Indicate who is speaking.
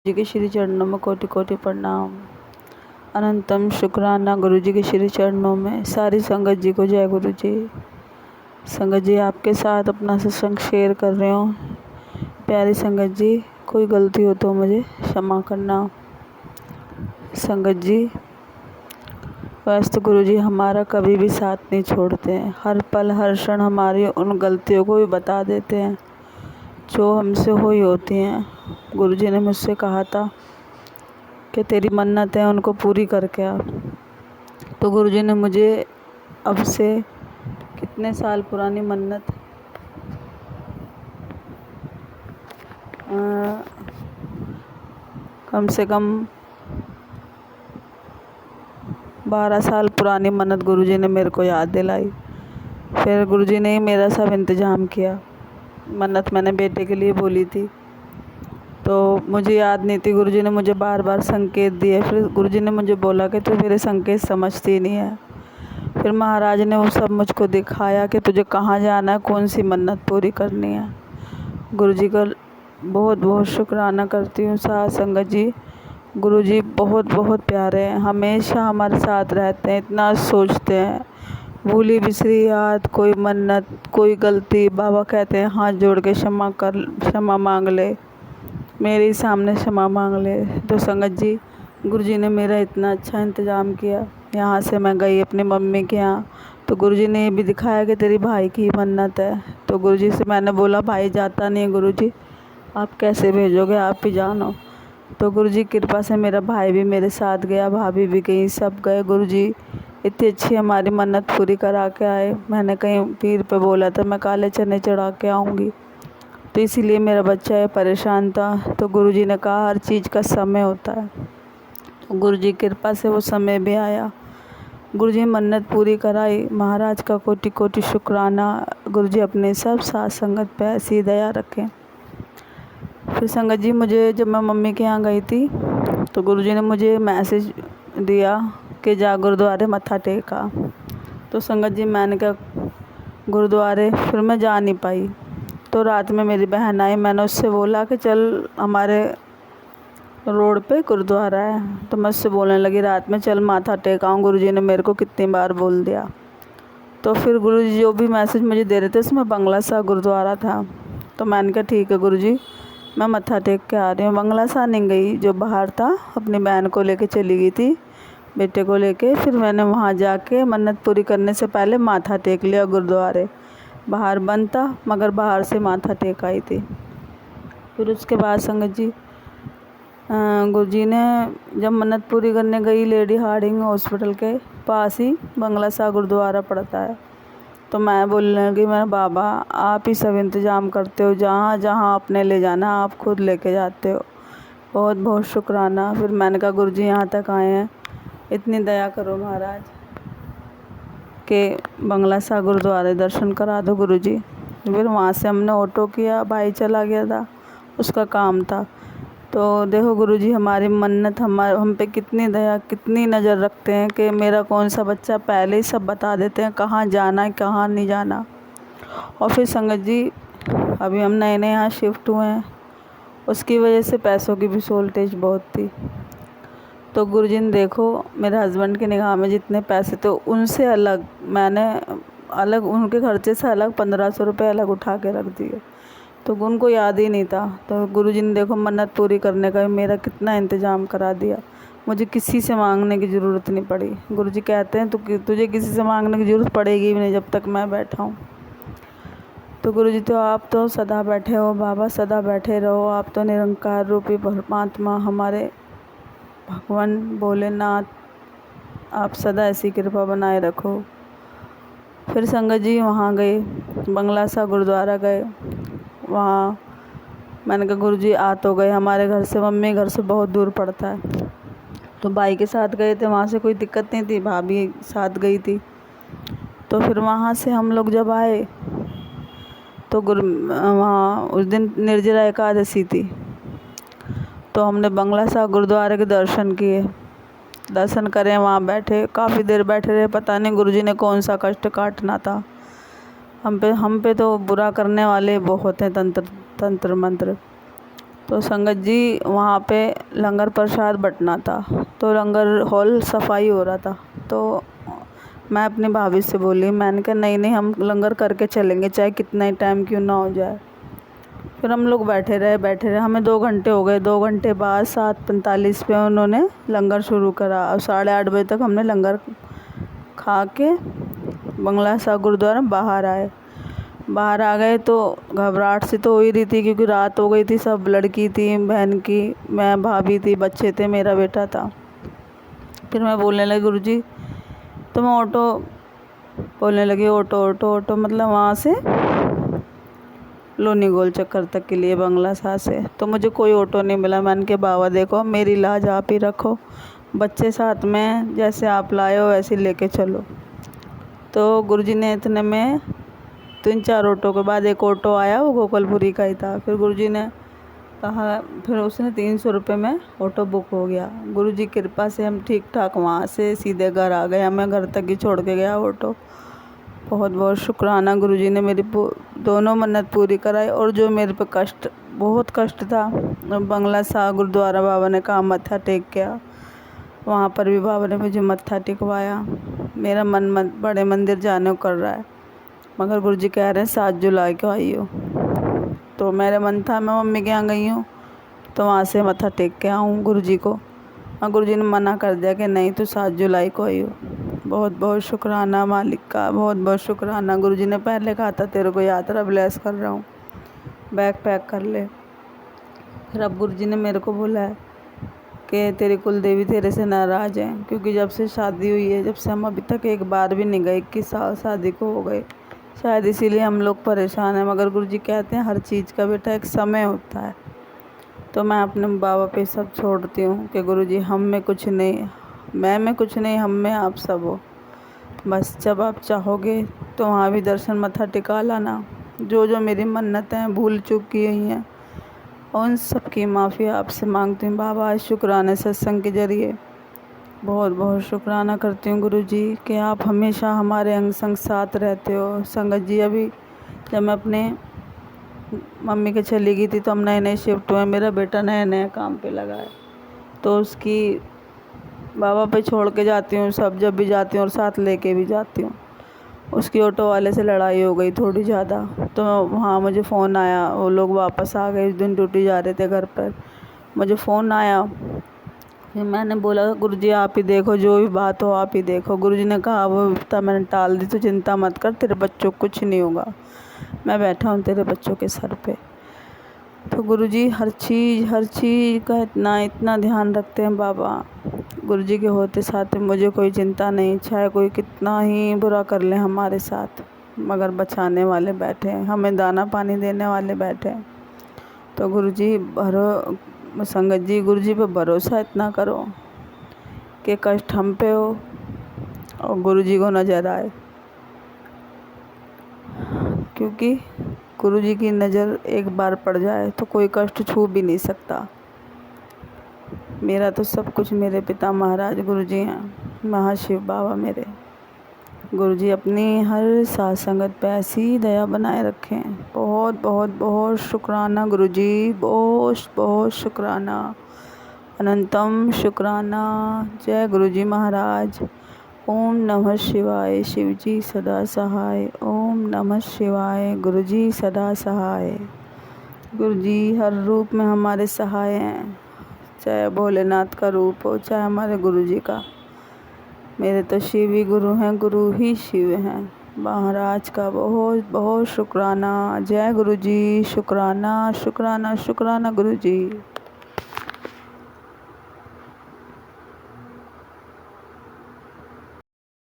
Speaker 1: जी के श्री चरणों में कोटि कोटि प्रणाम। अनंतम शुक्राना गुरु जी के श्री चरणों में। सारी संगत जी को जय गुरु जी। संगत जी आपके साथ अपना सत्संग शेयर कर रहे हो। प्यारी संगत जी, कोई गलती हो तो मुझे क्षमा करना। संगत जी, वैसे तो गुरु जी हमारा कभी भी साथ नहीं छोड़ते हैं। हर पल हर क्षण हमारी उन गलतियों को भी बता देते हैं जो हमसे हुई होती हैं। गुरु जी ने मुझसे कहा था कि तेरी मन्नत है उनको पूरी करके आ। तो गुरु जी ने मुझे अब से कितने साल पुरानी मन्नत कम से कम 12 साल पुरानी मन्नत गुरु जी ने मेरे को याद दिलाई। फिर गुरु जी ने ही मेरा सब इंतज़ाम किया। मन्नत मैंने बेटे के लिए बोली थी तो मुझे याद नहीं थी। गुरुजी ने मुझे बार बार संकेत दिए। फिर गुरुजी ने मुझे बोला कि तू मेरे संकेत समझती नहीं है। फिर महाराज ने वो सब मुझको दिखाया कि तुझे कहाँ जाना है, कौन सी मन्नत पूरी करनी है। गुरुजी का बहुत बहुत शुक्राना करती हूँ। साथ संगत जी, गुरुजी बहुत बहुत प्यारे हैं, हमेशा हमारे साथ रहते हैं। इतना सोचते हैं, भूली बिसरी याद, कोई मन्नत, कोई गलती, बाबा कहते हैं हाथ जोड़ के क्षमा मांग ले, मेरे ही सामने क्षमा मांग ले। तो संगत जी, गुरुजी ने मेरा इतना अच्छा इंतज़ाम किया। यहाँ से मैं गई अपनी मम्मी के यहाँ, तो गुरुजी ने ये भी दिखाया कि तेरी भाई की मन्नत है। तो गुरुजी से मैंने बोला भाई जाता नहीं है गुरुजी, आप कैसे भेजोगे, आप ही जानो। तो गुरुजी की कृपा से मेरा भाई भी मेरे साथ गया, भाभी भी गई, सब गए। गुरुजी इतनी अच्छी हमारी मन्नत पूरी करा के आए। मैंने कहीं पीर पे बोला था मैं काले चने चढ़ा के आऊँगी, तो इसीलिए मेरा बच्चा है परेशान था। तो गुरुजी ने कहा हर चीज़ का समय होता है। तो गुरुजी की कृपा से वो समय भी आया। गुरुजी मन्नत पूरी कराई। महाराज का कोटि कोटि शुक्राना। गुरुजी अपने सब साथ संगत पे ऐसी दया रखें। फिर संगत जी, मुझे जब मैं मम्मी के यहाँ गई थी तो गुरुजी ने मुझे मैसेज दिया कि जा गुरुद्वारे मत्था टेका। तो संगत जी मैंने कहा गुरुद्वारे, फिर मैं जा नहीं पाई। तो रात में मेरी बहन आई, मैंने उससे बोला कि चल हमारे रोड पे गुरुद्वारा है। तो मैं उससे बोलने लगी रात में चल माथा टेकाऊँ। गुरुजी ने मेरे को कितनी बार बोल दिया। तो फिर गुरुजी जो भी मैसेज मुझे दे रहे थे उसमें बंगला सा गुरुद्वारा था। तो मैंने कहा ठीक है गुरुजी, मैं मत्था टेक के आ रही हूँ। बंगला सा नहीं गई, जो बाहर था अपनी बहन को लेके चली गई थी, बेटे को लेके। फिर मैंने वहाँ जाके मन्नत पूरी करने से पहले माथा टेक लिया गुरुद्वारे। बाहर बंद था मगर बाहर से माथा टेक आई थी। फिर उसके बाद संगत जी, गुरुजी ने जब मन्नत पूरी करने गई, लेडी हार्डिंग हॉस्पिटल के पास ही बंगला सा गुरुद्वारा पड़ता है। तो मैं बोलने लगी मेरा बाबा आप ही सब इंतज़ाम करते हो, जहाँ जहाँ आपने ले जाना आप खुद लेके जाते हो, बहुत बहुत शुक्राना। फिर मैंने कहा गुरुजी यहाँ तक आए हैं, इतनी दया करो महाराज के बंगला सा गुरुद्वारे दर्शन करा दो गुरुजी। फिर वहाँ से हमने ऑटो किया, भाई चला गया था, उसका काम था। तो देखो गुरुजी हमारी मन्नत हम पे कितनी दया, कितनी नज़र रखते हैं कि मेरा कौन सा बच्चा, पहले ही सब बता देते हैं कहाँ जाना है कहाँ नहीं जाना। और फिर संगत जी, अभी हम नए नए यहाँ शिफ्ट हुए हैं, उसकी वजह से पैसों की भी शॉर्टेज बहुत थी। तो गुरुजी ने देखो मेरे हस्बैंड की निगाह में जितने पैसे थे उनसे अलग मैंने अलग उनके खर्चे से अलग 1500 रुपये अलग उठा के रख दिए। तो उनको याद ही नहीं था। तो गुरुजी ने देखो मन्नत पूरी करने का मेरा कितना इंतज़ाम करा दिया। मुझे किसी से मांगने की ज़रूरत नहीं पड़ी। गुरुजी कहते हैं तुझे किसी से मांगने की ज़रूरत पड़ेगी भी नहीं जब तक मैं बैठा हूँ। तो गुरुजी तो आप तो सदा बैठे हो बाबा, सदा बैठे रहो। आप तो निरंकार रूपी परमात्मा, हमारे भगवान भोलेनाथ, आप सदा ऐसी कृपा बनाए रखो। फिर संगत जी वहाँ गए, बंगला सा गुरुद्वारा गए। वहाँ मैंने कहा गुरुजी आ तो गए, हमारे घर से, मम्मी घर से बहुत दूर पड़ता है। तो भाई के साथ गए थे, वहाँ से कोई दिक्कत नहीं थी, भाभी साथ गई थी। तो फिर वहाँ से हम लोग जब आए तो वहाँ उस दिन निर्जला एकादशी थी। तो हमने बंगला सा गुरुद्वारे के दर्शन किए, दर्शन करें, वहाँ बैठे, काफ़ी देर बैठे रहे। पता नहीं गुरुजी ने कौन सा कष्ट काटना था हम पे तो बुरा करने वाले बहुत हैं, तंत्र मंत्र। तो संगत जी वहाँ पे लंगर प्रसाद बँटना था, तो लंगर हॉल सफाई हो रहा था। तो मैं अपनी भाभी से बोली, मैंने कहा नहीं नहीं हम लंगर करके चलेंगे, चाहे कितना ही टाइम क्यों ना हो जाए। फिर हम लोग बैठे रहे, हमें 2 घंटे हो गए। 2 घंटे बाद 7:45 पे उन्होंने लंगर शुरू करा और 8:30 बजे तक हमने लंगर खा के बंगला साहब गुरुद्वारा बाहर आए। बाहर आ गए तो घबराहट सी तो हो ही रही थी, क्योंकि रात हो गई थी, सब लड़की थी, बहन की, मैं, भाभी थी, बच्चे थे, मेरा बेटा था। फिर मैं बोलने लगी गुरुजी, तो मैं बोलने लगी ऑटो ऑटो ऑटो, मतलब वहाँ से लोनी गोल चक्कर तक के लिए बंगला साहब से। तो मुझे कोई ऑटो नहीं मिला। मैंने कहा बाबा देखो मेरी लाज आप ही रखो, बच्चे साथ में, जैसे आप लाए हो वैसे लेके चलो। तो गुरुजी ने इतने में 3-4 ऑटो के बाद एक ऑटो आया, वो गोकलपुरी का ही था। फिर गुरुजी ने कहा, फिर उसने 300 रुपये में ऑटो बुक हो गया। गुरुजी की कृपा से हम ठीक ठाक वहाँ से सीधे घर आ गए। हमें घर तक ही छोड़ के गया ऑटो। बहुत बहुत शुक्राना, गुरुजी ने मेरी दोनों मन्नत पूरी कराई। और जो मेरे पे बहुत कष्ट था, बंगला साहब गुरुद्वारा बाबा ने कहा मत्था टेक गया, वहाँ पर भी बाबा ने मुझे मत्था टेकवाया। मेरा मन बड़े मंदिर जाने को कर रहा है, मगर गुरुजी कह रहे हैं 7 जुलाई को आई हो। तो मेरा मन था मैं मम्मी के यहाँ गई हूँ तो वहाँ से मत्था टेक के आऊँ गुरुजी को, और गुरुजी ने मना कर दिया कि नहीं तो 7 जुलाई को आई हो। बहुत बहुत शुक्राना मालिक का, बहुत बहुत शुक्राना। गुरुजी ने पहले कहा था तेरे को यात्रा ब्लेस कर रहा हूँ, बैग पैक कर ले। फिर अब गुरुजी ने मेरे को बोला है कि तेरी कुल देवी तेरे से नाराज़ है, क्योंकि जब से शादी हुई है, जब से हम अभी तक एक बार भी नहीं गए, 21 साल शादी को हो गए, शायद इसीलिए हम लोग परेशान हैं। मगर गुरुजी कहते हैं हर चीज़ का बेटा एक समय होता है। तो मैं अपने बाबा पे सब छोड़ती हूँ कि गुरुजी हम में कुछ नहीं, मैं में कुछ नहीं, हम में आप सब हो। बस जब आप चाहोगे तो वहाँ भी दर्शन मत्था टिका लाना। जो जो मेरी मन्नतें भूल चूक की हुई हैं उन सब की माफ़ी आपसे मांगती हूँ बाबा। शुक्राना सत्संग के ज़रिए बहुत बहुत शुक्राना करती हूँ गुरुजी कि आप हमेशा हमारे अंग संग साथ रहते हो। संगत जी अभी जब मैं अपने मम्मी के चली गई थी तो हम नए नए शिफ्ट हुए, मेरा बेटा नए नए काम पे लगा है, तो उसकी बाबा पे छोड़ के जाती हूँ सब, जब भी जाती हूँ और साथ लेके भी जाती हूँ। उसकी ऑटो वाले से लड़ाई हो गई थोड़ी ज़्यादा, तो वहाँ मुझे फ़ोन आया, वो लोग वापस आ गए, उस दिन ड्यूटी जा रहे थे घर पर, मुझे फ़ोन आया। फिर मैंने बोला गुरुजी आप ही देखो, जो भी बात हो आप ही देखो। गुरुजी ने कहा वो था मैंने टाल दी, तो चिंता मत कर, तेरे बच्चों को कुछ नहीं होगा, मैं बैठा हूँ तेरे बच्चों के सर पे। तो गुरुजी हर चीज़ का इतना ध्यान रखते हैं बाबा। गुरुजी के होते साथ मुझे कोई चिंता नहीं, चाहे कोई कितना ही बुरा कर ले हमारे साथ, मगर बचाने वाले बैठे हैं, हमें दाना पानी देने वाले बैठे हैं। तो गुरुजी संगत जी गुरुजी पे भरोसा इतना करो कि कष्ट हम पे हो और गुरुजी को नज़र आए, क्योंकि गुरुजी की नज़र एक बार पड़ जाए तो कोई कष्ट छू भी नहीं सकता। मेरा तो सब कुछ मेरे पिता महाराज गुरुजी हैं, महाशिव बाबा मेरे। गुरुजी अपनी हर साथ संगत पे ऐसी दया बनाए रखें। बहुत बहुत बहुत शुक्राना गुरुजी, बहुत बहुत शुक्राना, अनंतम शुक्राना। जय गुरुजी महाराज। ओम नमः शिवाय, शिवजी सदा सहाय। ओम नमः शिवाय, गुरुजी सदा सहाय। गुरुजी हर रूप में हमारे सहाय हैं, चाहे भोलेनाथ का रूप हो, चाहे हमारे गुरुजी का। मेरे तो शिव ही गुरु हैं, गुरु ही शिव हैं। महाराज का बहुत बहुत शुक्राना। जय गुरुजी, शुक्राना शुक्राना शुक्राना गुरुजी।